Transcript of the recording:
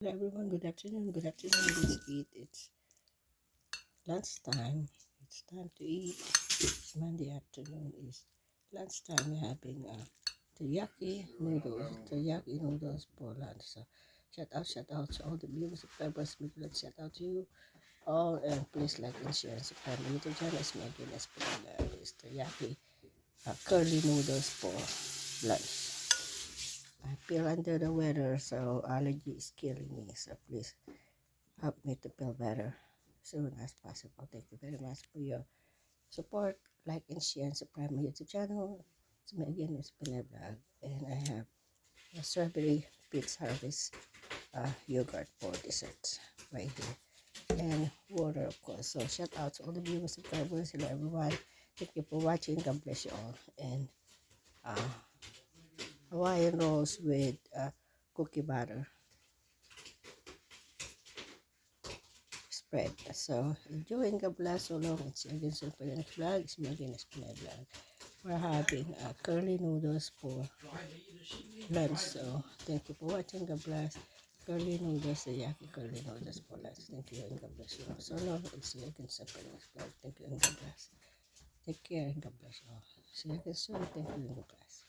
Hello everyone, good afternoon. Good afternoon. Let's eat. It's lunchtime. It's time to eat. It's Monday afternoon. Is lunchtime. We're having teriyaki noodles for lunch. So shout out to all the viewers, subscribers. Let's shout out to you all, and please like and share and subscribe my YouTube channel. It's Megan Espinala. It's teriyaki curly noodles for lunch. I feel under the weather, so allergy is killing me. So please help me to feel better as soon as possible. Thank you very much for your support. Like and share and subscribe my YouTube channel. It's me again, it's Pinay Vlog. And I have a strawberry Pete's Harvest yogurt for dessert right here. And water, of course. So shout out to all the viewers, subscribers. Hello everyone. Thank you for watching. God bless you all. And uh, Hawaiian rolls with cookie butter spread. So enjoying, God bless. So long. It's again Super Next Vlog. It's me again, it's Pinay Vlog. We're having curly noodles for lunch. So thank you for watching. God bless. Curly noodles, the yaki curly noodles for lunch. Thank you and God bless you all. So long. It's you again Super Next Vlog. Thank you and God bless. Take care and God bless you all. See you again soon. Thank you and God bless.